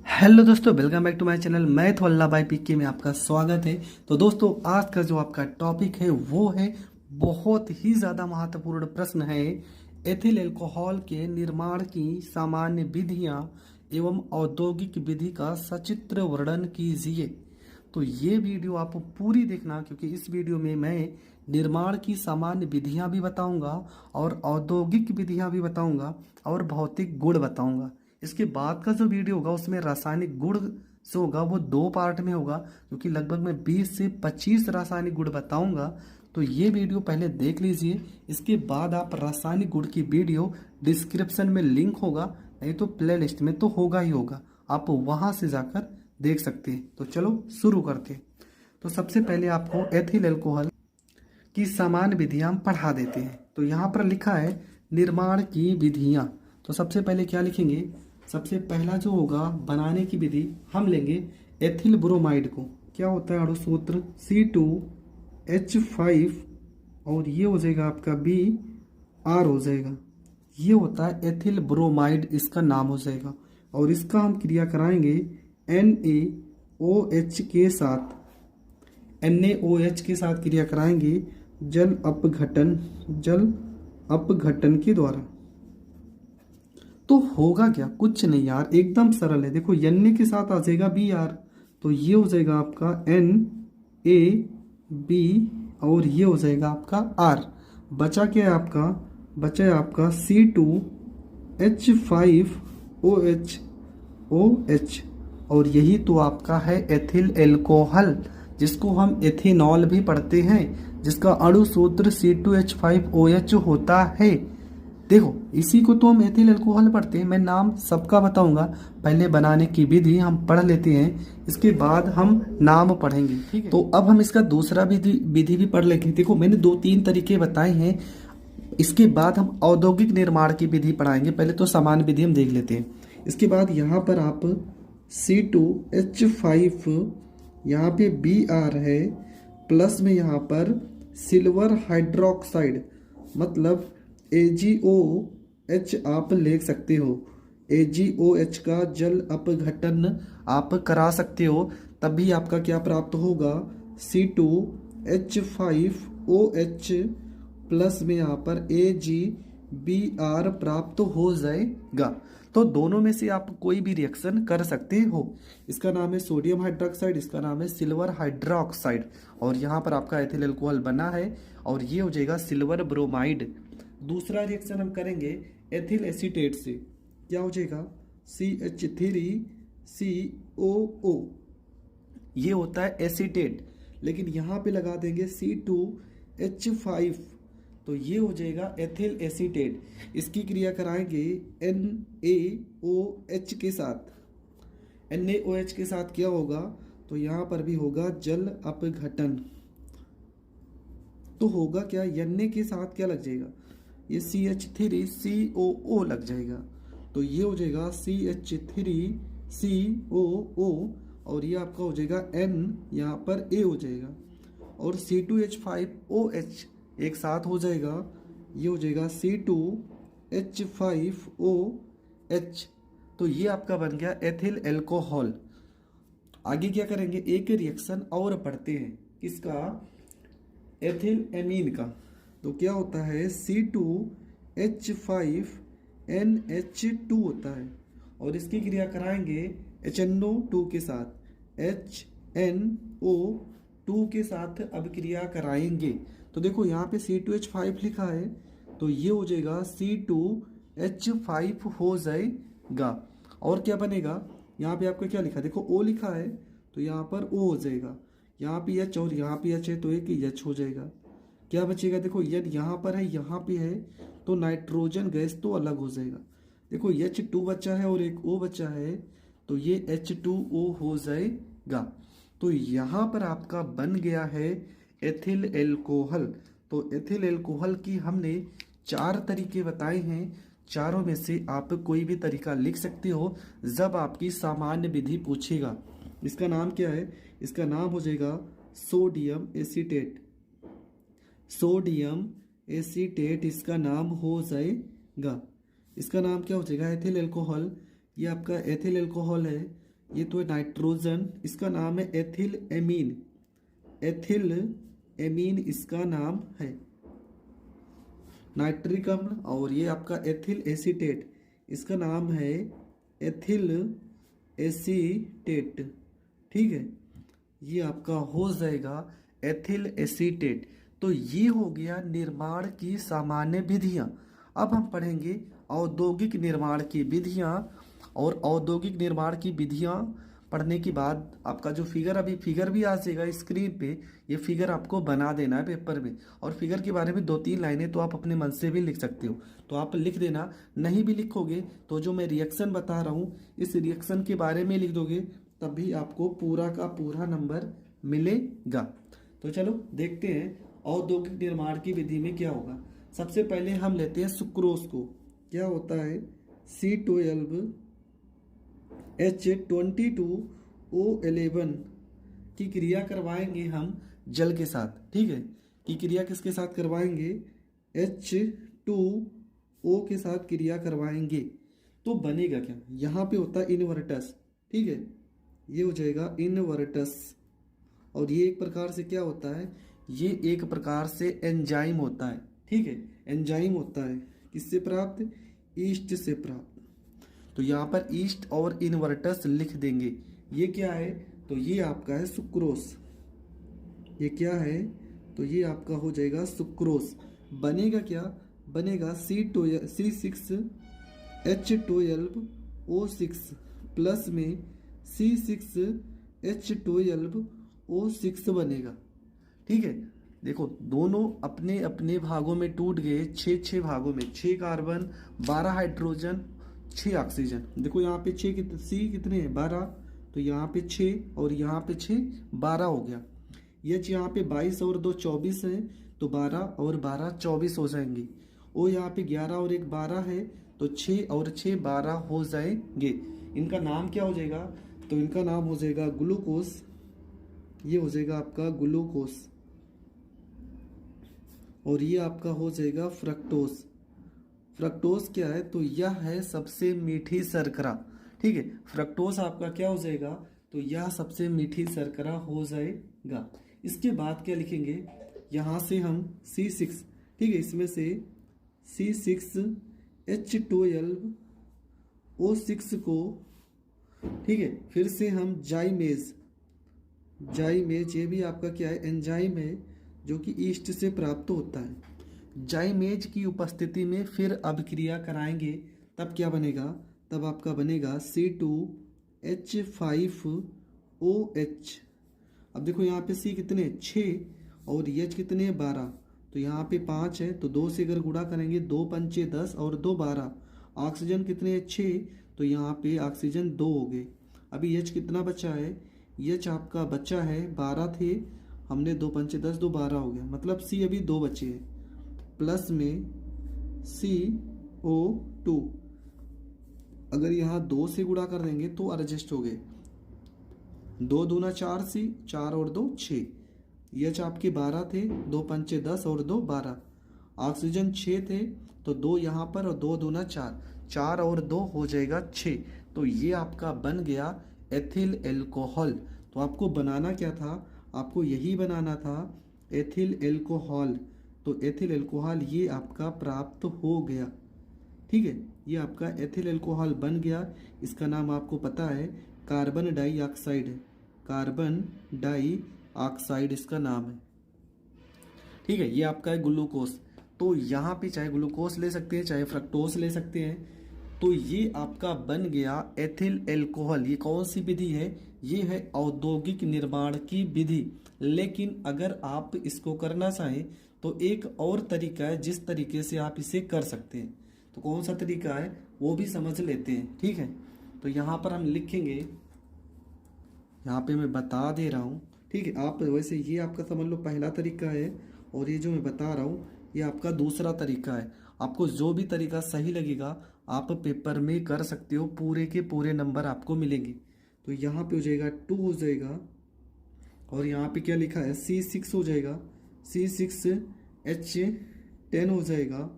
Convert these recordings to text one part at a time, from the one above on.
Hello दोस्तों, welcome back to my channel. मैं तो अल्लाह भाई पीके में आपका स्वागत है। तो दोस्तों, आज का जो आपका टॉपिक है वो है बहुत ही ज़्यादा महत्वपूर्ण प्रश्न है। एथिल अल्कोहल के निर्माण की सामान्य विधियां एवं औद्योगिक विधि का सचित्र वर्णन कीजिए। तो ये वीडियो आप पूरी देखना, क्योंकि इस वीडियो में मैं निर्माण की सामान्य विधियां भी बताऊंगा और औद्योगिक विधियां भी बताऊंगा और भौतिक गुण बताऊंगा। इसके बाद का जो वीडियो होगा उसमें रासायनिक गुण जो होगा वो दो पार्ट में होगा, क्योंकि लगभग मैं 20 से 25 रासायनिक गुण बताऊंगा। तो ये वीडियो पहले देख लीजिए, इसके बाद आप रासायनिक गुण की वीडियो डिस्क्रिप्शन में लिंक होगा, नहीं तो प्ले लिस्ट में तो होगा ही होगा, आप वहां से जाकर देख सकते हैं। तो चलो शुरू करते हैं। तो सबसे पहले आपको एथिल अल्कोहल की सामान्य विधियां पढ़ा देते हैं। तो यहाँ पर लिखा है निर्माण की विधियां। तो सबसे पहले क्या लिखेंगे? सबसे पहला जो होगा बनाने की विधि, हम लेंगे एथिल ब्रोमाइड को। क्या होता है? अणु सूत्र C2H5 और ये हो जाएगा आपका Br हो जाएगा। ये होता है एथिल ब्रोमाइड, इसका नाम हो जाएगा। और इसका हम क्रिया कराएंगे NaOH के साथ। NaOH के साथ क्रिया कराएंगे जल अपघटन के द्वारा। तो होगा क्या? कुछ नहीं यार, एकदम सरल है। देखो Na के साथ आ जाएगा Br, तो ये हो जाएगा आपका NaB और ये हो जाएगा आपका R। बचा क्या है आपका? बचा है आपका C2H5OH और यही तो आपका है एथिल अल्कोहल, जिसको हम एथेनॉल भी पढ़ते हैं, जिसका अणु सूत्र C2H5OH होता है। देखो, इसी को तो हम एथिल अल्कोहल पढ़ते हैं। मैं नाम सबका बताऊंगा, पहले बनाने की विधि हम पढ़ लेते हैं, इसके बाद हम नाम पढ़ेंगे, ठीक है? तो अब हम इसका दूसरा विधि भी पढ़ लेंगे। देखो, मैंने 2-3 तरीके बताए हैं, इसके बाद हम औद्योगिक निर्माण की विधि पढ़ाएंगे। पहले तो सामान्य विधि हम देख लेते हैं। इसके बाद यहाँ पर आप C2H5, यहाँ पे Br है, प्लस में यहाँ पर सिल्वर हाइड्रोक्साइड मतलब AgOH आप ले सकते हो। AgOH का जल अपघटन आप करा सकते हो, तब भी आपका क्या प्राप्त होगा? C2H5OH प्लस में यहाँ पर AgBr प्राप्त हो जाएगा। तो दोनों में से आप कोई भी रिएक्शन कर सकते हो। इसका नाम है सोडियम हाइड्रोक्साइड, इसका नाम है सिल्वर हाइड्रोक्साइड, और यहाँ पर आपका एथिल अल्कोहल बना है और ये हो जाएगा सिल्वर ब्रोमाइड। दूसरा रिएक्शन हम करेंगे एथिल एसीटेट से। क्या हो जाएगा? CH3COO, ये होता है एसीटेट, लेकिन यहाँ पे लगा देंगे C2H5, तो ये हो जाएगा एथिल एसीटेट। इसकी क्रिया कराएंगे NaOH के साथ। NaOH के साथ क्या होगा? तो यहाँ पर भी होगा जल अपघटन। तो होगा क्या? Na के साथ क्या लग जाएगा? ये CH3COO लग जाएगा, तो ये हो जाएगा CH3COO और ये आपका हो जाएगा N, यहाँ पर A हो जाएगा, और C2H5OH एक साथ हो जाएगा, ये हो जाएगा C2H5OH। तो ये आपका बन गया एथिल अल्कोहल। आगे क्या करेंगे? एक रिएक्शन और पढ़ते हैं, किसका? एथिल एमीन का। तो क्या होता है? C2H5NH2 होता है, और इसकी क्रिया कराएंगे HNO2 के साथ। HNO2 के साथ अब क्रिया कराएंगे। तो देखो यहाँ पे C2H5 लिखा है, तो ये हो जाएगा C2H5 हो जाएगा। और क्या बनेगा? यहाँ पे आपको क्या लिखा? देखो O लिखा है, तो यहाँ पर O हो जाएगा। यहाँ पे H और यहाँ पे H है, तो एक H हो जाएगा। क्या बचेगा? देखो N यहाँ पर है, यहाँ पे है, तो नाइट्रोजन गैस तो अलग हो जाएगा। देखो H2 बचा है और एक O बचा है, तो ये H2O हो जाएगा। तो यहाँ पर आपका बन गया है एथिल अल्कोहल। तो एथिल अल्कोहल की हमने 4 तरीके बताए हैं, चारों में से आप कोई भी तरीका लिख सकते हो जब आपकी सामान्य विधि पूछेगा। इसका नाम क्या है? इसका नाम हो जाएगा सोडियम एसीटेट। सोडियम एसीटेट इसका नाम हो जाएगा। इसका नाम क्या हो जाएगा? Ethyl alcohol. ये आपका एथिल अल्कोहल है, ये तो है नाइट्रोजन, इसका नाम है एथिल एमीन, एथिल एमीन इसका नाम है नाइट्रिक अम्ल। और ये आपका एथिल एसीटेट, इसका नाम है एथिल एसीटेट, ठीक है, ये आपका हो जाएगा एथिल एसीटेट। तो ये हो गया निर्माण की सामान्य विधियां। अब हम पढ़ेंगे औद्योगिक निर्माण की विधियां, और औद्योगिक निर्माण की विधियां पढ़ने के बाद आपका जो फिगर, अभी फिगर भी आ जाएगा स्क्रीन पे, ये फिगर आपको बना देना है पेपर में। और फिगर के बारे में 2-3 लाइनें तो आप अपने मन से भी लिख सकते हो, तो आप लिख देना। नहीं भी लिखोगे तो जो मैं रिएक्शन बता रहा हूँ इस रिएक्शन के बारे में लिख दोगे, तभी आपको पूरा का पूरा नंबर मिलेगा। तो चलो देखते हैं औद्योगिक निर्माण की विधि में क्या होगा। सबसे पहले हम लेते हैं सुक्रोज को। क्या होता है, C12H22O11 की क्रिया करवाएंगे हम जल के साथ, ठीक है, की क्रिया किसके साथ करवाएंगे, H2O के साथ क्रिया करवाएंगे। तो बनेगा क्या, यहाँ पे होता है इनवर्टस, ठीक है, ये हो जाएगा इनवर्टस। और ये एक प्रकार से क्या होता है, ये एक प्रकार से एंजाइम होता है, ठीक है, एंजाइम होता है, किससे प्राप्त, ईस्ट से प्राप्त। तो यहाँ पर ईस्ट और इनवर्टस लिख देंगे। ये क्या है, तो ये आपका है सुक्रोस, ये क्या है, तो ये आपका हो जाएगा सुक्रोस। बनेगा क्या, बनेगा C6H12O6 प्लस में C6H12O6 बनेगा, ठीक है। देखो दोनों अपने अपने भागों में टूट गए, 6 भागों में, 6 कार्बन 12 हाइड्रोजन 6 ऑक्सीजन। देखो यहाँ पे 6 कितने हैं, 12, तो यहाँ पे 6 और यहाँ पे 6, 12 हो गया। H यहाँ पे 22 और 2 24 है, तो 12 और 12 24 हो जाएंगे। O यहाँ पे 11 और 1 12 है, तो 6 और 6 12 हो जाएंगे। इनका नाम क्या हो जाएगा, तो इनका नाम हो जाएगा ग्लूकोस, ये हो जाएगा आपका ग्लूकोस। और ये आपका हो जाएगा फ्रक्टोस। फ्रक्टोस क्या है, तो यह है सबसे मीठी शर्करा, ठीक है। फ्रक्टोस आपका क्या हो जाएगा, तो यह सबसे मीठी शर्करा हो जाएगा। इसके बाद क्या लिखेंगे, यहाँ से हम C6, ठीक है, इसमें से C6H12O6 को, ठीक है, फिर से हम जाइमेज, ये भी आपका क्या है, एंजाइम है जो कि ईस्ट से प्राप्त होता है। जाइमेज की उपस्थिति में फिर अभिक्रिया कराएंगे, तब क्या बनेगा, तब आपका बनेगा C2H5OH। अब देखो यहाँ पे C कितने, 6 और H कितने, 12, तो यहाँ पे 5 है, तो 2 से अगर गुणा करेंगे, 2 पंचे 10 और 2 12। ऑक्सीजन कितने, 6, तो यहाँ पे ऑक्सीजन 2 हो गए। अभी H कितना बचा है, H आपका बचा है 12 थे, हमने 2 पंचे 10, 2 12 हो गया, मतलब C अभी 2 बचे हैं, प्लस में CO2। अगर यहाँ 2 से गुणा कर देंगे तो एडजस्ट हो गए, 2 दूना 4, C 4 और 2 6। H आपके 12 थे, 2 पंचे 10 और 2 12। ऑक्सीजन 6 थे, तो 2 यहाँ पर और 2 दूना 4, 4 और 2 हो जाएगा 6। तो ये आपका बन गया एथिल एल्कोहल। तो आपको बनाना क्या था, आपको यही बनाना था, एथिल एल्कोहल। तो एथिल एल्कोहल ये आपका प्राप्त हो गया, ठीक है, ये आपका एथिल एल्कोहल बन गया। इसका नाम आपको पता है कार्बन डाइऑक्साइड है, कार्बन डाइऑक्साइड इसका नाम है, ठीक है। ये आपका है ग्लूकोस। तो यहाँ पे चाहे ग्लूकोस ले सकते हैं, चाहे फ्रक्टोस ले सकते हैं। तो ये आपका बन गया एथिल एल्कोहल। ये कौन सी विधि है, ये है औद्योगिक निर्माण की विधि। लेकिन अगर आप इसको करना चाहें तो एक और तरीका है जिस तरीके से आप इसे कर सकते हैं। तो कौन सा तरीका है वो भी समझ लेते हैं, ठीक है। तो यहाँ पर हम लिखेंगे, यहाँ पे मैं बता दे रहा हूँ, ठीक है। आप वैसे ये आपका समझ लो पहला तरीका है, और ये जो मैं बता रहा हूँ ये आपका दूसरा तरीका है। आपको जो भी तरीका सही लगेगा आप पेपर में कर सकते हो, पूरे के पूरे नंबर आपको मिलेंगे। तो यहाँ पे हो जाएगा 2 हो जाएगा, और यहाँ पे क्या लिखा है, C6 हो जाएगा, C6H10 हो जाएगा,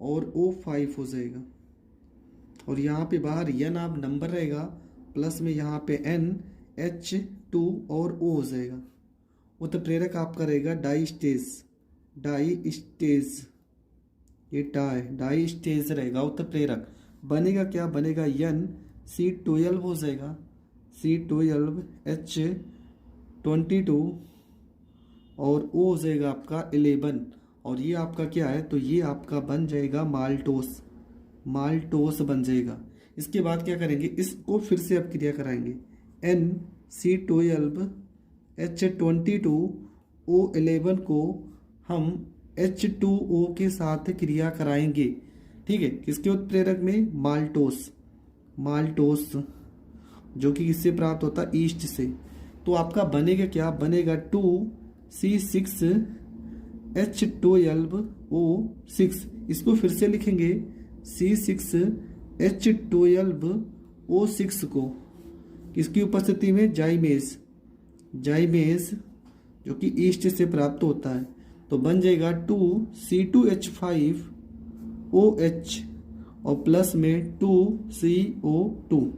और O5 हो जाएगा। और यहाँ पे बाहर N आप नंबर रहेगा, प्लस में यहाँ पे NH2 और O हो जाएगा। उत्प्रेरक आपका रहेगा डाइस्टेज, ये डाइस्टेज रहेगा उत्प्रेरक। बनेगा क्या, बनेगा NC12 हो जाएगा, C12H22 और O हो जाएगा आपका 11 और ये आपका क्या है, तो ये आपका बन जाएगा माल्टोस बन जाएगा। इसके बाद क्या करेंगे, इसको फिर से अब क्रिया कराएंगे, NC12H22O11 को हम H2O के साथ क्रिया कराएंगे। ठीक है, किसके उत्प्रेरक में, माल्टोस जो कि किससे प्राप्त होता है, ईस्ट से। तो आपका बनेगा क्या, बनेगा 2C6H12O6। इसको फिर से लिखेंगे C6H12O6 को किसकी उपस्थिति में, जाइमेज जो कि ईस्ट से प्राप्त होता है। तो बन जाएगा 2C2H5OH और प्लस में 2CO2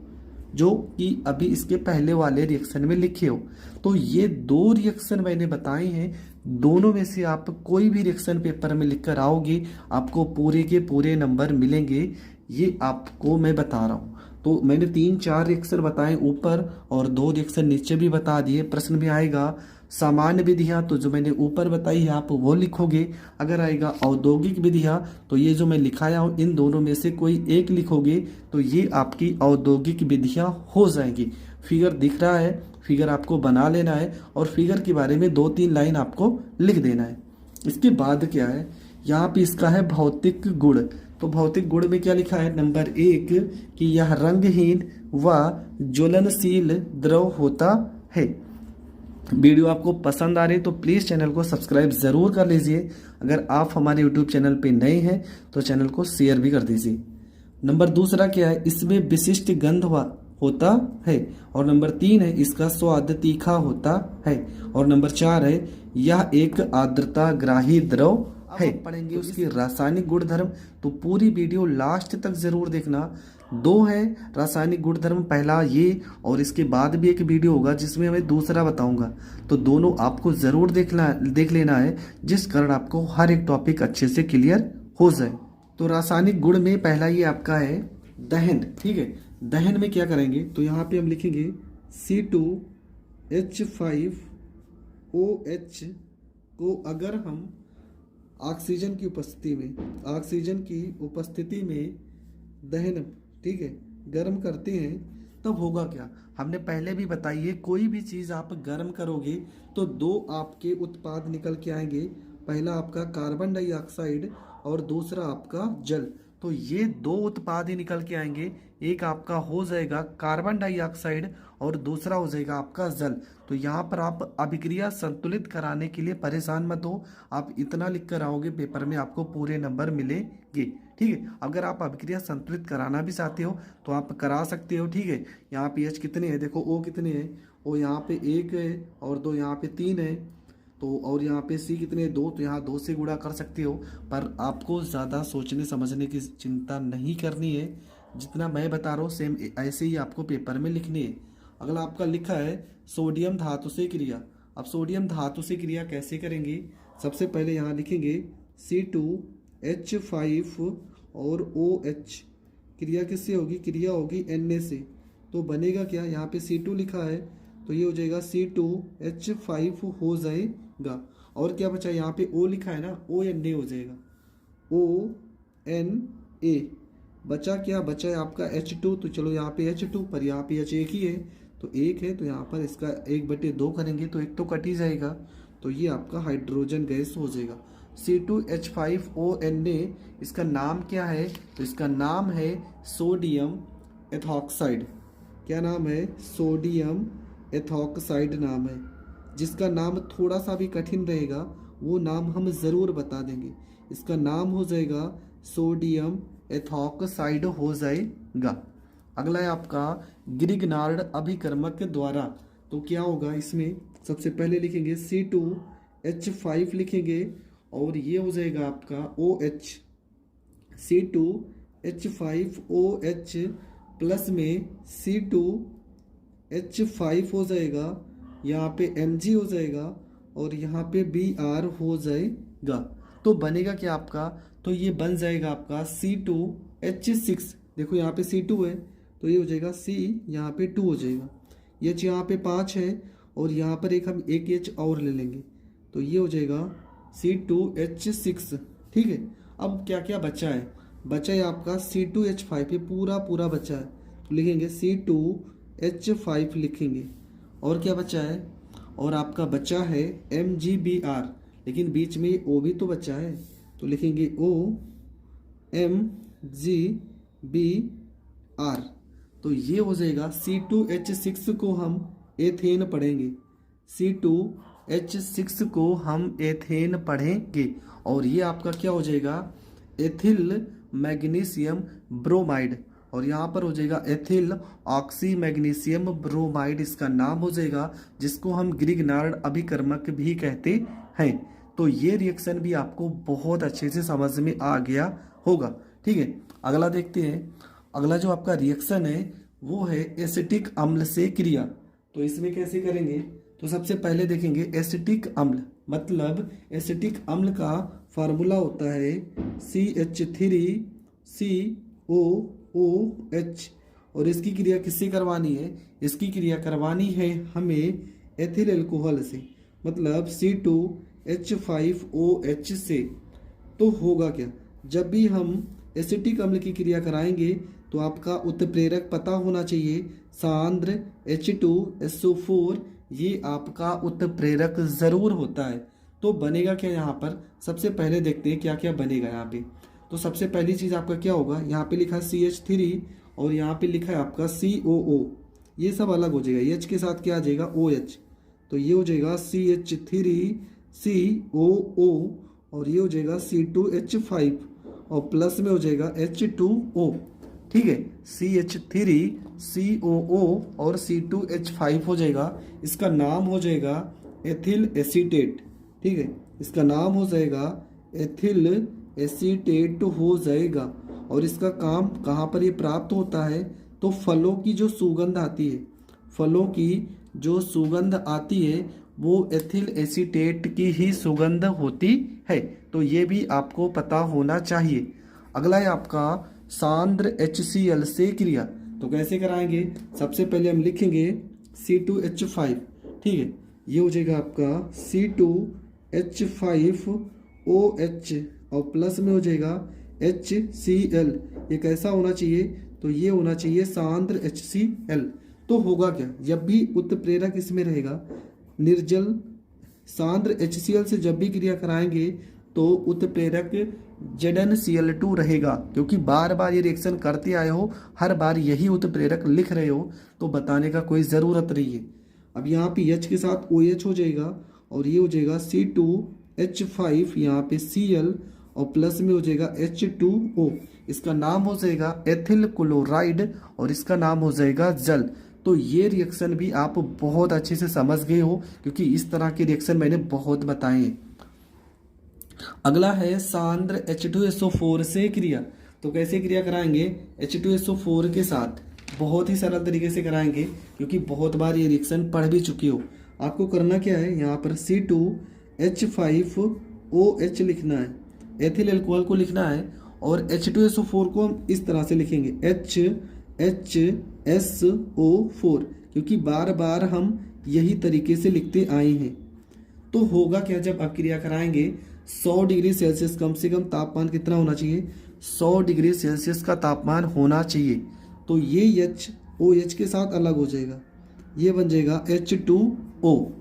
जो कि अभी इसके पहले वाले रिएक्शन में लिखे हो। तो ये दो रिएक्शन मैंने बताए हैं, दोनों में से आप कोई भी रिएक्शन पेपर में लिख कर आओगे आपको पूरे के पूरे नंबर मिलेंगे, ये आपको मैं बता रहा हूँ। तो मैंने 3-4 रिएक्शन बताए ऊपर और 2 रिएक्शन नीचे भी बता दिए। प्रश्न भी आएगा सामान्य विधियाँ, तो जो मैंने ऊपर बताई है आप वो लिखोगे। अगर आएगा औद्योगिक विधियाँ, तो ये जो मैं लिखाया हूँ इन दोनों में से कोई एक लिखोगे तो ये आपकी औद्योगिक विधियाँ हो जाएंगी। फिगर दिख रहा है, फिगर आपको बना लेना है और फिगर के बारे में 2-3 लाइन आपको लिख देना है। इसके बाद क्या है, यहाँ पे इसका है भौतिक गुण। तो भौतिक गुण में क्या लिखा है, नंबर 1 कि यह रंगहीन व ज्वलनशील द्रव होता है। वीडियो आपको पसंद आ रही है तो प्लीज़ चैनल को सब्सक्राइब ज़रूर कर लीजिए। अगर आप हमारे यूट्यूब चैनल पे नए हैं तो चैनल को शेयर भी कर दीजिए। नंबर दूसरा क्या है, इसमें विशिष्ट गंध होता है। और नंबर 3 है, इसका स्वाद तीखा होता है। और नंबर 4 है, यह एक आर्द्रता ग्राही द्रव है। पढ़ेंगे उसकी रासायनिक गुणधर्म, तो पूरी वीडियो लास्ट तक जरूर देखना। 2 है रासायनिक गुणधर्म, पहला ये और इसके बाद भी एक वीडियो होगा जिसमें मैं दूसरा बताऊंगा। तो दोनों आपको जरूर देख लेना है, जिस कारण आपको हर एक टॉपिक अच्छे से क्लियर हो जाए। तो रासायनिक गुण में पहला ये आपका है दहन। ठीक है, दहन में क्या करेंगे, तो यहाँ पे हम लिखेंगे C2H5OH को अगर हम ऑक्सीजन की उपस्थिति में दहन, ठीक है, गर्म करते हैं तब होगा क्या। हमने पहले भी बताई है, कोई भी चीज़ आप गर्म करोगे तो 2 आपके उत्पाद निकल के आएंगे। पहला आपका कार्बन डाइऑक्साइड और दूसरा आपका जल। तो ये 2 उत्पाद ही निकल के आएंगे, एक आपका हो जाएगा कार्बन डाइऑक्साइड और दूसरा हो जाएगा आपका जल। तो यहाँ पर आप अभिक्रिया संतुलित कराने के लिए परेशान मत हो, आप इतना लिख कर आओगे पेपर में आपको पूरे नंबर मिलेंगे। ठीक है, अगर आप अभिक्रिया संतुलित कराना भी चाहते हो तो आप करा सकते हो। ठीक है, यहाँ पे H कितने हैं, देखो O कितने हैं, O यहाँ पे 1 है और 2 यहाँ पे 3 है। तो और यहाँ पे C कितने 2, तो यहाँ 2 से गुणा कर सकते हो। पर आपको ज़्यादा सोचने समझने की चिंता नहीं करनी है, जितना मैं बता रहा हूँ सेम ऐसे ही आपको पेपर में लिखनी है। अगला आपका लिखा है सोडियम धातु से क्रिया। अब सोडियम धातु से क्रिया कैसे करेंगे, सबसे पहले यहाँ लिखेंगे C2H5 और OH। क्रिया किससे होगी, क्रिया होगी Na से। तो बनेगा क्या, यहाँ पे C2 लिखा है तो ये हो जाएगा C2H5 हो जाएगा। और क्या बचा, यहाँ पे O लिखा है ना, ONA हो जाएगा, ONA। बचा क्या, बचा है आपका H2। तो चलो यहाँ पे H2 पर यहाँ पे H एक ही है तो 1 है, तो यहाँ पर इसका 1/2 करेंगे तो 1 तो कट ही जाएगा। तो ये आपका हाइड्रोजन गैस हो जाएगा C2H5ONA। इसका नाम क्या है, तो इसका नाम है सोडियम एथॉक्साइड। क्या नाम है, सोडियम एथॉक्साइड नाम है। जिसका नाम थोड़ा सा भी कठिन रहेगा वो नाम हम ज़रूर बता देंगे। इसका नाम हो जाएगा सोडियम एथॉक्साइड हो जाएगा। अगला है आपका ग्रिग्नार्ड अभिकर्मक के द्वारा। तो क्या होगा, इसमें सबसे पहले लिखेंगे C2H5 लिखेंगे और ये हो जाएगा आपका OH, C2H5OH प्लस में C2 H5 हो जाएगा, यहाँ पे Mg हो जाएगा और यहाँ पे Br हो जाएगा। तो बनेगा क्या आपका, तो ये बन जाएगा आपका C2H6। देखो यहाँ पे C2 है तो ये हो जाएगा C, यहाँ पे 2 हो जाएगा, H यहाँ पे 5 है और यहाँ पर हम एक H और ले लेंगे तो ये हो जाएगा C2H6। ठीक है, अब क्या क्या बचा है, बचा है आपका C2H5, ये पूरा बचा है तो लिखेंगे C2H5 लिखेंगे। और क्या बचा है, और आपका बचा है MgBr, लेकिन बीच में O भी तो बचा है तो लिखेंगे OMgBr। तो ये हो जाएगा C2H6 को हम एथेन पढ़ेंगे, C2H6 को हम एथेन पढ़ेंगे और ये आपका क्या हो जाएगा, एथिल मैग्नीशियम ब्रोमाइड। और यहाँ पर हो जाएगा एथिल ऑक्सी मैग्नीशियम ब्रोमाइड, इसका नाम हो जाएगा, जिसको हम ग्रिग्नार्ड अभिकर्मक भी कहते हैं। तो ये रिएक्शन भी आपको बहुत अच्छे से समझ में आ गया होगा। ठीक है, अगला देखते हैं। अगला जो आपका रिएक्शन है वो है एसिटिक अम्ल से क्रिया। तो इसमें कैसे करेंगे, तो सबसे पहले देखेंगे एसिटिक अम्ल, मतलब एसिटिक अम्ल का फार्मूला होता है CH3COOH। और इसकी क्रिया किससे करवानी है, इसकी क्रिया करवानी है हमें एथिल अल्कोहल से, मतलब C2H5OH से। तो होगा क्या, जब भी हम एसिटिक अम्ल की क्रिया कराएंगे तो आपका उत्प्रेरक पता होना चाहिए, सांद्र H2SO4, ये आपका उत्प्रेरक जरूर होता है। तो बनेगा क्या यहाँ पर, सबसे पहले देखते हैं क्या क्या बनेगा यहाँ पे। तो सबसे पहली चीज़ आपका क्या होगा, यहाँ पे लिखा है CH3 और यहाँ पे लिखा है आपका COO, ये सब अलग हो जाएगा, H के साथ क्या आ जाएगा OH, तो ये हो जाएगा CH3COO और ये हो जाएगा C2H5 और प्लस में हो जाएगा H2O। ठीक है, CH3COO और C2H5 हो जाएगा, इसका नाम हो जाएगा एथिल एसीटेट। ठीक है, इसका नाम हो जाएगा एथिल एसीटेट हो जाएगा। और इसका काम कहाँ पर ये प्राप्त होता है, तो फलों की जो सुगंध आती है, फलों की जो सुगंध आती है वो एथिल एसीटेट की ही सुगंध होती है। तो ये भी आपको पता होना चाहिए। अगला है आपका सांद्र HCl से क्रिया। तो कैसे कराएंगे, सबसे पहले हम लिखेंगे C2H5। ठीक है, ये हो जाएगा आपका C2H5OH और प्लस में हो जाएगा HCl। ये कैसा होना चाहिए, तो ये होना चाहिए सांद्र HCl। तो होगा क्या, जब भी उत्प्रेरक इसमें रहेगा निर्जल सांद्र HCl से जब भी क्रिया कराएंगे तो उत्प्रेरक ZnCl2 रहेगा, क्योंकि बार बार ये रिएक्शन करते आए हो, हर बार यही उत्प्रेरक लिख रहे हो, तो बताने का कोई ज़रूरत नहीं है। अब यहाँ पे H के साथ OH हो जाएगा और ये हो जाएगा C2H5, यहाँ पे Cl और प्लस में हो जाएगा H2O, इसका नाम हो जाएगा एथिल क्लोराइड और इसका नाम हो जाएगा जल। तो ये रिएक्शन भी आप बहुत अच्छे से समझ गए हो, क्योंकि इस तरह के रिएक्शन मैंने बहुत बताए हैं। अगला है सांद्र H2SO4 से क्रिया। तो कैसे क्रिया कराएंगे, H2SO4 के साथ बहुत ही सरल तरीके से कराएंगे, क्योंकि बहुत बार ये रिएक्शन पढ़ भी चुके हो। आपको करना क्या है, यहाँ पर C2H5OH लिखना है, एथिल अल्कोहल को लिखना है और H2SO4 को हम इस तरह से लिखेंगे HHSO4, क्योंकि बार बार हम यही तरीके से लिखते आए हैं। तो होगा क्या, जब आप क्रिया कराएंगे 100 डिग्री सेल्सियस कम से कम तापमान कितना होना चाहिए, 100 डिग्री सेल्सियस का तापमान होना चाहिए। तो ये OH के साथ अलग हो जाएगा, ये बन जाएगा H2O।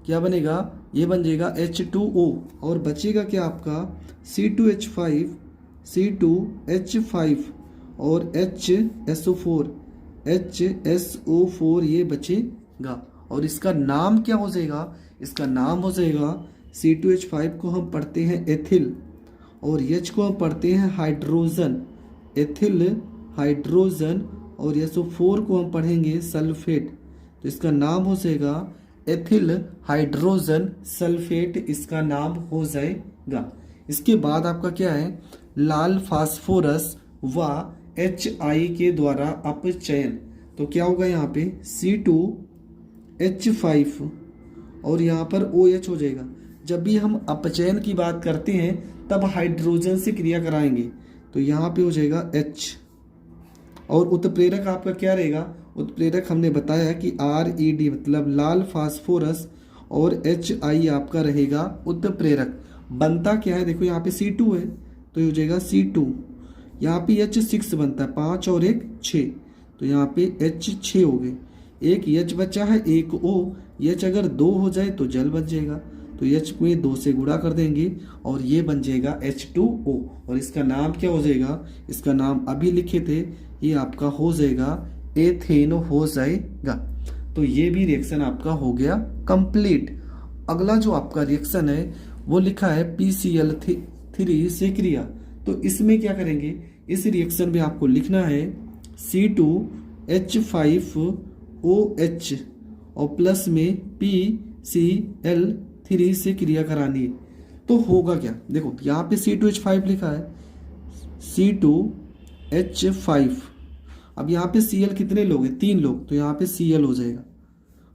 क्या बनेगा, ये बन जाएगा H2O और बचेगा क्या आपका C2H5 और HSO4 ये बचेगा। और इसका नाम क्या हो जाएगा, इसका नाम हो जाएगा C2H5 को हम पढ़ते हैं एथिल और H को हम पढ़ते हैं हाइड्रोजन, एथिल हाइड्रोजन, और SO4 को हम पढ़ेंगे सल्फेट। तो इसका नाम हो जाएगा एथिल हाइड्रोजन सल्फेट, इसका नाम हो जाएगा। इसके बाद आपका क्या है, लाल फास्फोरस व HI के द्वारा अपचयन। तो क्या होगा यहाँ पे C2H5 और यहाँ पर OH हो जाएगा। जब भी हम अपचयन की बात करते हैं तब हाइड्रोजन से क्रिया कराएंगे, तो यहाँ पे हो जाएगा H। और उत्प्रेरक आपका क्या रहेगा, उत्प्रेरक हमने बताया कि RED मतलब लाल फास्फोरस और HI आपका रहेगा उत्प्रेरक। बनता क्या है, देखो यहाँ पे C2 है तो ये हो जाएगा C2। यहाँ पे H6 बनता है, 5 और 1 6, तो यहाँ पे H6 हो गए। एक H बचा है, एक O। H अगर 2 हो जाए तो जल बच जाएगा, तो H में 2 से गुणा कर देंगे और ये बन जाएगा H2O। और इसका नाम क्या हो जाएगा, इसका नाम अभी लिखे थे, ये आपका हो जाएगा एथेन हो जाएगा। तो ये भी रिएक्शन आपका हो गया कंप्लीट। अगला जो आपका रिएक्शन है वो लिखा है PCl3 से क्रिया। तो इसमें क्या करेंगे, इस रिएक्शन में आपको लिखना है C2H5OH और प्लस में PCl3 से क्रिया करानी है। तो होगा क्या, देखो यहाँ पे C2H5 लिखा है, C2H5। अब यहाँ पे Cl कितने लोग हैं, 3 लोग, तो यहाँ पे Cl हो जाएगा।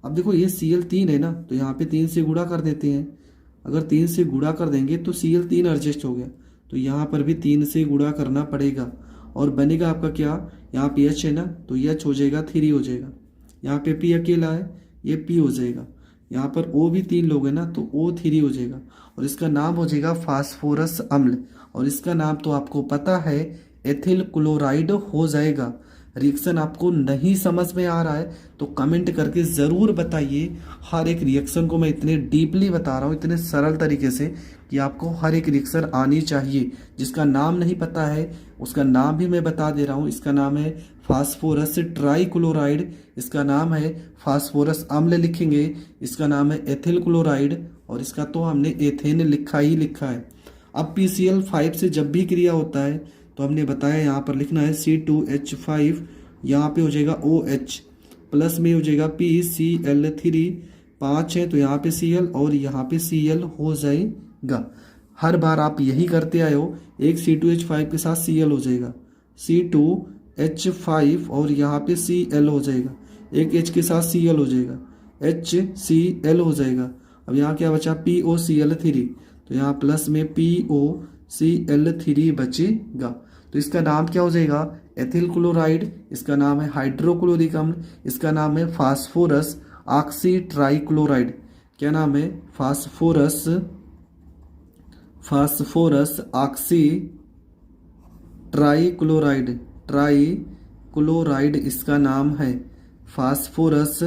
अब देखो ये Cl 3 है ना, तो यहाँ पे 3 से गुणा कर देते हैं। अगर 3 से गुणा कर देंगे तो Cl 3 एडजस्ट हो गया, तो यहाँ पर भी 3 से गुणा करना पड़ेगा और बनेगा आपका क्या, यहाँ पे H है ना, तो H हो जाएगा 3 हो जाएगा। यहाँ पे P अकेला है, ये P हो जाएगा। यहाँ पर O भी 3 लोग हैं ना, तो O3 हो जाएगा और इसका नाम हो जाएगा फास्फोरस अम्ल। और इसका नाम तो आपको पता है, एथिल क्लोराइड हो जाएगा। रिएक्शन आपको नहीं समझ में आ रहा है तो कमेंट करके ज़रूर बताइए। हर एक रिएक्शन को मैं इतने डीपली बता रहा हूँ, इतने सरल तरीके से, कि आपको हर एक रिएक्शन आनी चाहिए। जिसका नाम नहीं पता है उसका नाम भी मैं बता दे रहा हूँ। इसका नाम है फास्फोरस ट्राइक्लोराइड, इसका नाम है फास्फोरस अम्ल लिखेंगे, इसका नाम है एथिल क्लोराइड और इसका तो हमने एथेन लिखा ही लिखा है। अब PCl5 से जब भी क्रिया होता है तो हमने बताया यहाँ पर लिखना है C2H5, यहाँ पे हो जाएगा OH, प्लस में हो जाएगा PCl3, 5 है तो यहाँ पे Cl और यहाँ पे Cl हो जाएगा। हर बार आप यही करते आए हो, एक C2H5 के साथ Cl हो जाएगा, C2H5 और यहाँ पे Cl हो जाएगा, एक H के साथ Cl हो जाएगा, HCl हो जाएगा। अब यहाँ क्या बचा, POCl3, तो यहाँ प्लस में POCl3 बचेगा। तो इसका नाम क्या हो जाएगा, एथिल क्लोराइड, इसका नाम है हाइड्रोक्लोरिक अम्ल, इसका नाम है फास्फोरस ऑक्सी ट्राइक्लोराइड। क्या नाम है, फास्फोरस ऑक्सी ट्राइक्लोराइड इसका नाम है, फास्फोरस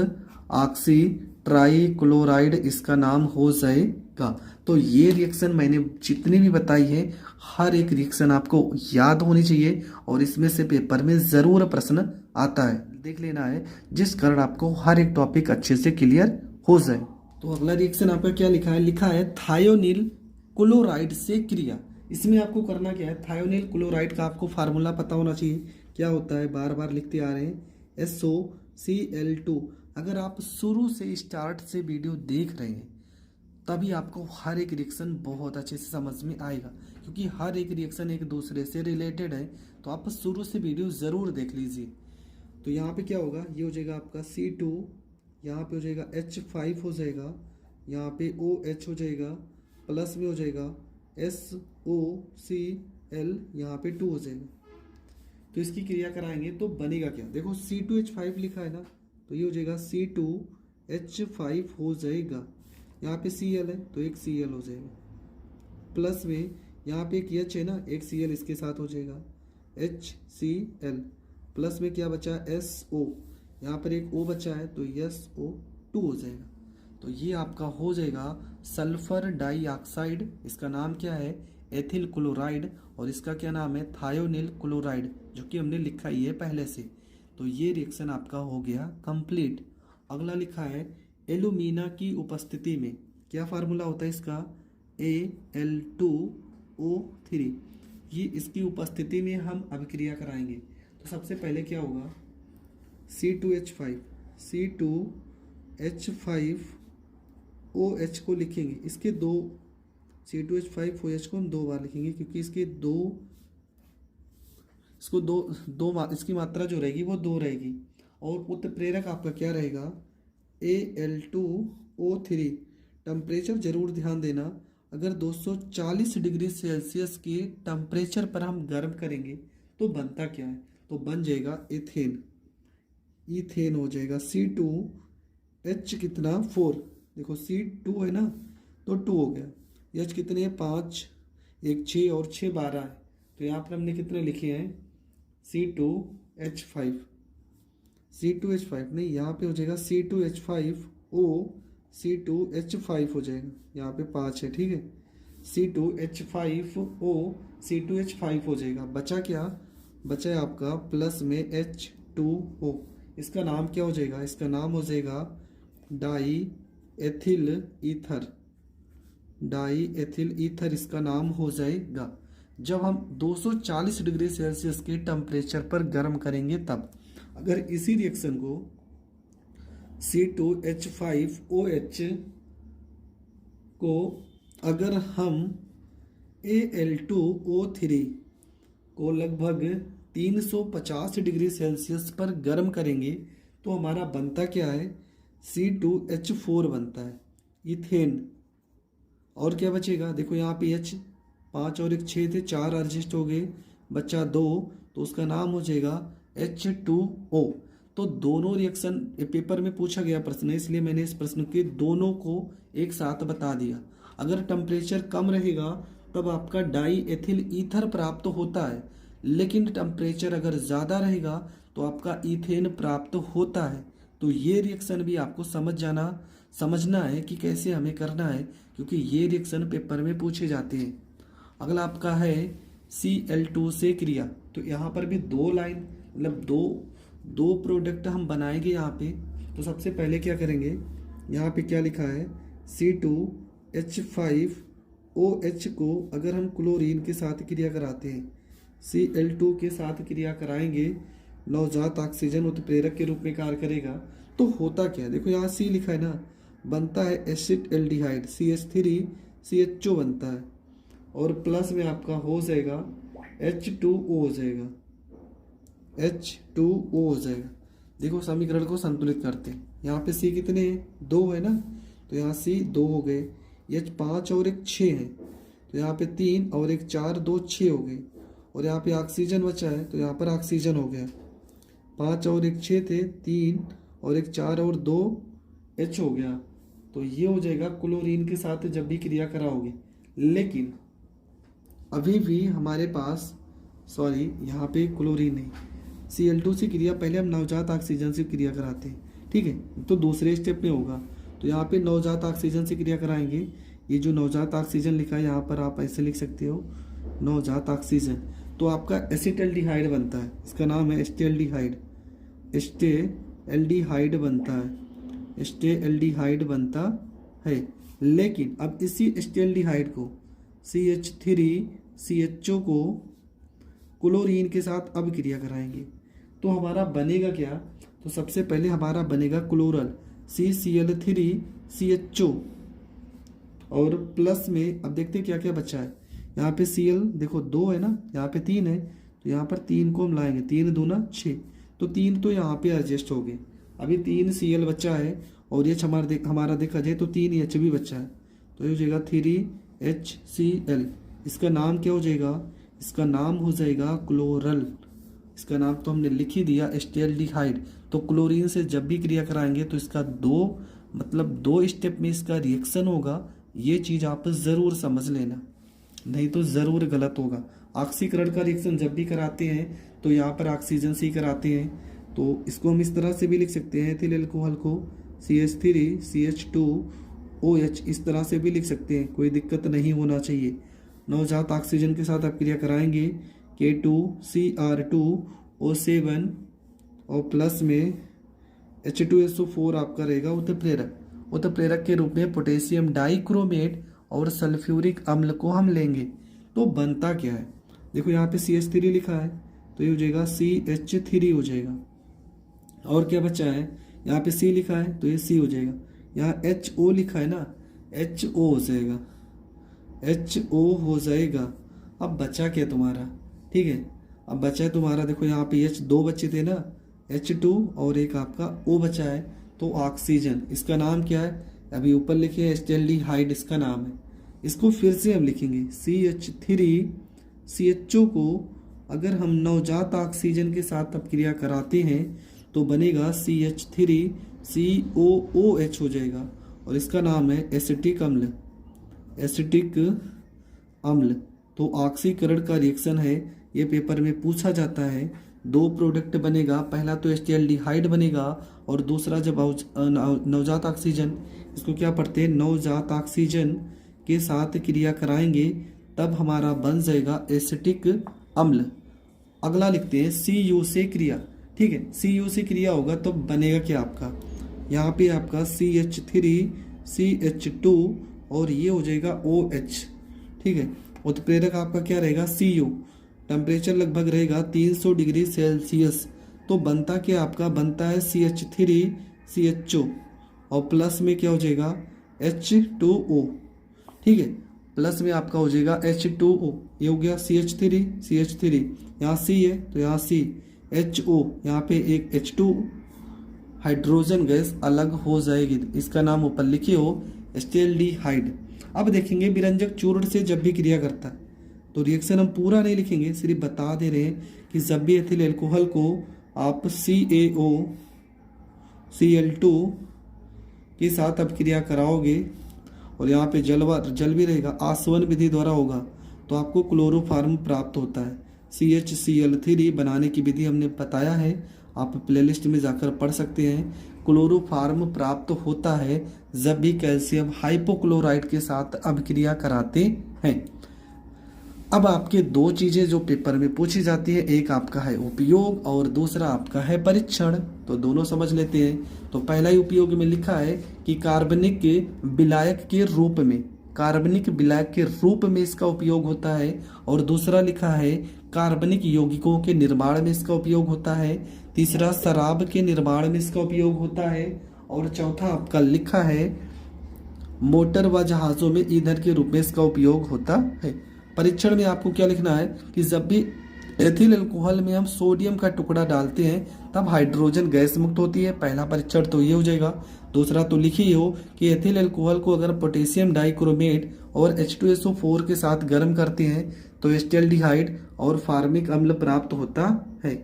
ऑक्सी ट्राइक्लोराइड इसका नाम हो जाएगा। तो ये रिएक्शन मैंने जितनी भी बताई है, हर एक रिएक्शन आपको याद होनी चाहिए और इसमें से पेपर में ज़रूर प्रश्न आता है, देख लेना है, जिस कारण आपको हर एक टॉपिक अच्छे से क्लियर हो जाए। तो अगला रिएक्शन आपका क्या लिखा है, लिखा है थायोनिल क्लोराइड से क्रिया। इसमें आपको करना क्या है, थायोनिल क्लोराइड का आपको फार्मूला पता होना चाहिए, क्या होता है, बार बार लिखते आ रहे हैं, SOCl2। अगर आप शुरू से स्टार्ट से वीडियो देख रहे हैं तभी आपको हर एक रिएक्शन बहुत अच्छे से समझ में आएगा, क्योंकि हर एक रिएक्शन एक दूसरे से रिलेटेड है। तो आप शुरू से वीडियो ज़रूर देख लीजिए। तो यहाँ पे क्या होगा, ये हो जाएगा आपका C2, यहाँ पे हो जाएगा H5 हो जाएगा, यहाँ पे OH हो जाएगा, प्लस में हो जाएगा SOCl, यहाँ पे 2 हो जाएगा। तो इसकी क्रिया कराएंगे तो बनेगा क्या, देखो C2H5 लिखा है ना, तो ये हो जाएगा C2H5 हो जाएगा। यहाँ पे Cl है तो एक Cl हो जाएगा, प्लस में यहाँ पे एक H है ना, एक Cl इसके साथ हो जाएगा, HCl, प्लस में क्या बचा, SO, यहाँ पर एक O बचा है तो SO2 हो जाएगा। तो ये आपका हो जाएगा सल्फर डाइऑक्साइड, इसका नाम क्या है, एथिल क्लोराइड, और इसका क्या नाम है, थायोनिल क्लोराइड, जो कि हमने लिखा ही है पहले से। तो ये रिएक्शन आपका हो गया कंप्लीट। अगला लिखा है एल्यूमिना की उपस्थिति में, क्या फार्मूला होता है इसका, Al2O3। ये इसकी उपस्थिति में हम अभिक्रिया कराएंगे। तो सबसे पहले क्या होगा, C2H5OH को लिखेंगे, इसके दो C2H5OH को हम 2 बार लिखेंगे, क्योंकि इसकी इसकी मात्रा जो रहेगी वो 2 रहेगी। और उत्प्रेरक आपका क्या रहेगा Al2O3। टेम्परेचर जरूर ध्यान देना, अगर 240 डिग्री सेल्सियस के टेम्परेचर पर हम गर्म करेंगे तो बनता क्या है, तो बन जाएगा एथेन, इथेन हो जाएगा C2H कितना 4। देखो C2 है ना तो 2 हो गया, H कितने हैं 5, 1 6 और 6 12 है, तो यहाँ पर हमने कितने लिखे हैं C2H5, C2H5 नहीं, यहाँ पे हो जाएगा C2H5O, C2H5 हो जाएगा, यहाँ पे 5 है, ठीक है, C2H5O C2H5 हो जाएगा। बचा क्या, बचा है आपका प्लस में H2O, इसका नाम क्या हो जाएगा, इसका नाम हो जाएगा die ethyl ether, die ethyl ether इसका नाम हो जाएगा। जब हम 240 डिग्री सेल्सियस के टेम्परेचर पर गर्म करेंगे तब। अगर इसी रिएक्शन को C2H5OH को अगर हम Al2O3 को लगभग 350 डिग्री सेल्सियस पर गर्म करेंगे तो हमारा बनता क्या है C2H4 बनता है, इथेन। और क्या बचेगा, देखो यहाँ पे H 5 और 1 6 थे, 4 एडजस्ट हो गए, बचा 2, तो उसका नाम हो जाएगा H2O। तो दोनों रिएक्शन पेपर में पूछा गया प्रश्न है, इसलिए मैंने इस प्रश्न के दोनों को एक साथ बता दिया। अगर टेम्परेचर कम रहेगा तब आपका डाई एथिल ईथर प्राप्त होता है, लेकिन टेम्परेचर अगर ज़्यादा रहेगा तो आपका ईथेन प्राप्त होता है। तो ये रिएक्शन भी आपको समझना है कि कैसे हमें करना है, क्योंकि ये रिएक्शन पेपर में पूछे जाते हैं। अगला आपका है Cl2 से क्रिया, तो यहाँ पर भी 2 लाइन मतलब दो प्रोडक्ट हम बनाएंगे यहाँ पे। तो सबसे पहले क्या करेंगे, यहाँ पे क्या लिखा है C2H5OH को अगर हम क्लोरीन के साथ क्रिया कराते हैं, Cl2 के साथ क्रिया कराएंगे, नवजात ऑक्सीजन उत्प्रेरक के रूप में कार्य करेगा। तो होता क्या है, देखो यहाँ C लिखा है ना, बनता है एसिड एल्डिहाइड CH3CHO बनता है, और प्लस में आपका हो जाएगा H2O हो जाएगा, H2O हो जाएगा। देखो समीकरण को संतुलित करते हैं, यहाँ पे C कितने हैं 2 है ना, तो यहाँ C 2 हो गए, H 5 और 1 6 है, तो यहाँ पे 3 और 1 4 2 6 हो गए, और यहाँ पे ऑक्सीजन बचा है तो यहाँ पर ऑक्सीजन हो गया, 5 और 1 6 थे, 3 और 1 4 और 2 H हो गया। तो ये हो जाएगा क्लोरीन के साथ जब भी क्रिया कराओगे। लेकिन अभी भी हमारे पास यहाँ पे क्लोरीन नहीं, Cl2 से क्रिया पहले हम नवजात ऑक्सीजन से क्रिया कराते हैं, ठीक है, तो दूसरे स्टेप में होगा। तो यहाँ पे नवजात ऑक्सीजन से क्रिया कराएंगे, ये जो नवजात ऑक्सीजन लिखा है यहाँ पर आप ऐसे लिख सकते हो नवजात ऑक्सीजन, तो आपका एसिटाल्डिहाइड बनता है, इसका नाम है एस्टेल्डिहाइड, एस्टेल्डिहाइड बनता है, एस्टेल्डिहाइड बनता है। लेकिन अब इसी एस्टेल्डिहाइड को CH3CHO को क्लोरीन के साथ अब क्रिया कराएंगे तो हमारा बनेगा क्या, तो सबसे पहले हमारा बनेगा क्लोरल CCl3CHO, और प्लस में अब देखते क्या क्या बचा है, यहाँ पे Cl देखो 2 है ना, यहाँ पे 3 है, तो यहाँ पर 3 को हम लाएंगे, 3 दूना 6, तो 3 तो यहाँ पे एडजस्ट हो गए, अभी 3 Cl बचा है, और H हमारा देखा जाए तो 3 H भी बचा है, तो ये हो जाएगा 3HCl। इसका नाम क्या हो जाएगा, इसका नाम हो जाएगा क्लोरल, इसका नाम तो हमने लिख ही दिया एस्टेल्डिहाइड। तो क्लोरीन से जब भी क्रिया कराएंगे तो इसका 2 स्टेप में इसका रिएक्शन होगा, ये चीज़ आप ज़रूर समझ लेना, नहीं तो ज़रूर गलत होगा। ऑक्सीकरण का रिएक्शन जब भी कराते हैं तो यहाँ पर ऑक्सीजन से ही कराते हैं, तो इसको हम इस तरह से भी लिख सकते हैं, एथिल अल्कोहल को CH3CH2OH इस तरह से भी लिख सकते हैं, कोई दिक्कत नहीं होना चाहिए। नवजात ऑक्सीजन के साथ आप क्रिया कराएंगे K2Cr2O7 और प्लस में H2SO4 आपका रहेगा उत्प्रेरक के रूप में पोटेशियम डाइक्रोमेट और सल्फ्यूरिक अम्ल को हम लेंगे। तो बनता क्या है, देखो यहाँ पे CH3 लिखा है तो ये हो जाएगा CH3 हो जाएगा, और क्या बचा है, यहाँ पे C लिखा है तो ये C हो जाएगा, यहाँ HO लिखा है ना, HO हो जाएगा, HO हो जाएगा। अब बचा क्या तुम्हारा, ठीक है, अब बचा है तुम्हारा, देखो यहाँ पे H 2 बचे थे ना, H2 और एक आपका O बचा है, तो ऑक्सीजन, इसका नाम क्या है, अभी ऊपर लिखे एसिटाल्डिहाइड इसका नाम है। इसको फिर से हम लिखेंगे CH3 CHO को अगर हम नवजात ऑक्सीजन के साथ अपक्रिया कराते हैं तो बनेगा CH3 COOH हो जाएगा, और इसका नाम है एसिटिक अम्ल, एसिटिक अम्ल। तो ऑक्सीकरण का रिएक्शन है, ये पेपर में पूछा जाता है। दो प्रोडक्ट बनेगा, पहला तो एसिटाल्डिहाइड बनेगा और दूसरा जब नवजात ऑक्सीजन, इसको क्या पढ़ते हैं, नवजात ऑक्सीजन के साथ क्रिया कराएंगे तब हमारा बन जाएगा एसिटिक अम्ल। अगला लिखते हैं CU से क्रिया, ठीक है, CU से क्रिया होगा तो बनेगा क्या आपका, यहाँ पे आपका CH3 CH2 और ये हो जाएगा OH, ठीक है। उत्प्रेरक आपका क्या रहेगा CU, टेम्परेचर लगभग रहेगा 300 डिग्री सेल्सियस, तो बनता क्या आपका, बनता है CH3 CHO और प्लस में क्या हो जाएगा H2O, ठीक है, प्लस में आपका हो जाएगा H2O, ये हो गया CH3 यहाँ C है तो यहाँ C, HO यहाँ पे एक H2, हाइड्रोजन गैस अलग हो जाएगी, इसका नाम ऊपर लिखे हो एसिटाल्डिहाइड। अब देखेंगे विरंजक चूर्ण से जब भी क्रिया करता है तो रिएक्शन हम पूरा नहीं लिखेंगे, सिर्फ बता दे रहे हैं कि जब भी एथिल एल्कोहल को आप CaO Cl2 के साथ अपक्रिया कराओगे और यहाँ पे जल भी रहेगा, आसवन विधि द्वारा होगा तो आपको क्लोरोफार्म प्राप्त होता है। CHCl3 बनाने की विधि हमने बताया है, आप प्लेलिस्ट में जाकर पढ़ सकते हैं। क्लोरोफार्म प्राप्त होता है जब भी कैल्शियम हाइपोक्लोराइड के साथ अभिक्रिया कराते हैं। अब आपके दो चीजें जो पेपर में पूछी जाती है, एक आपका है उपयोग और दूसरा आपका है परीक्षण, तो दोनों समझ लेते हैं। तो पहला ही उपयोग में लिखा है कि कार्बनिक विलायक के रूप में, कार्बनिक विलायक के रूप में इसका उपयोग होता है, और दूसरा लिखा है कार्बनिक यौगिकों के निर्माण में इसका उपयोग होता है, तीसरा शराब के निर्माण में इसका उपयोग होता है, और चौथा आपका लिखा है मोटर व जहाजों में ईंधन के रूप में इसका उपयोग होता है। परीक्षण में आपको क्या लिखना है कि जब भी एथिल अल्कोहल में हम सोडियम का टुकड़ा डालते हैं तब हाइड्रोजन गैस मुक्त होती है, पहला परीक्षण तो ये हो जाएगा। दूसरा तो लिखिए हो कि एथिल अल्कोहल को अगर पोटेशियम डाइक्रोमेट और H2SO4 के साथ गर्म करते हैं तो एसिटाल्डिहाइड और फार्मिक अम्ल प्राप्त होता है,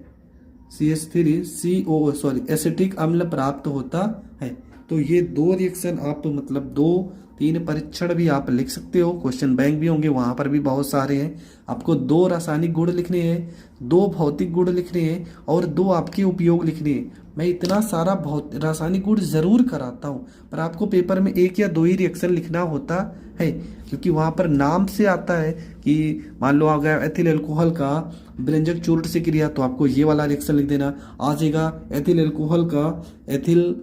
एसिटिक अम्ल प्राप्त होता है। तो ये दो रिएक्शन आप मतलब 2-3 परीक्षण भी आप लिख सकते हो, क्वेश्चन बैंक भी होंगे, वहां पर भी बहुत सारे हैं। आपको 2 रासायनिक गुण लिखने हैं, 2 भौतिक गुण लिखने हैं और 2 आपके उपयोग लिखने हैं। मैं इतना सारा रासायनिक गुण जरूर कराता हूँ, पर आपको पेपर में 1 या 2 ही रिएक्शन लिखना होता है, क्योंकि वहां पर नाम से आता है कि मान लो आ गया एथिल अल्कोहल का विरंजक चूर्ण से क्रिया तो आपको ये वाला रिएक्शन लिख देना। आ जाएगा एथिल अल्कोहल का एथिल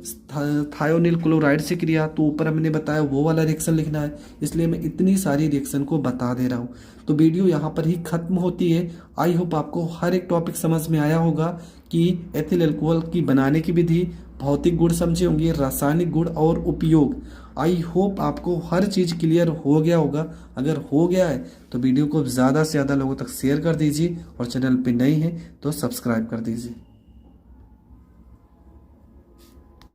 थायोनिल क्लोराइड से क्रिया तो ऊपर हमने बताया वो वाला रिएक्शन लिखना है, इसलिए मैं इतनी सारी रिएक्शन को बता दे रहा हूँ। तो वीडियो यहाँ पर ही खत्म होती है। आई होप आपको हर एक टॉपिक समझ में आया होगा कि एथिल अल्कोहल की बनाने की विधि, भौतिक गुण समझे होंगे, रासायनिक गुण और उपयोग। आई होप आपको हर चीज़ क्लियर हो गया होगा। अगर हो गया है तो वीडियो को ज़्यादा से ज़्यादा लोगों तक शेयर कर दीजिए और चैनल पे नए हैं तो सब्सक्राइब कर दीजिए।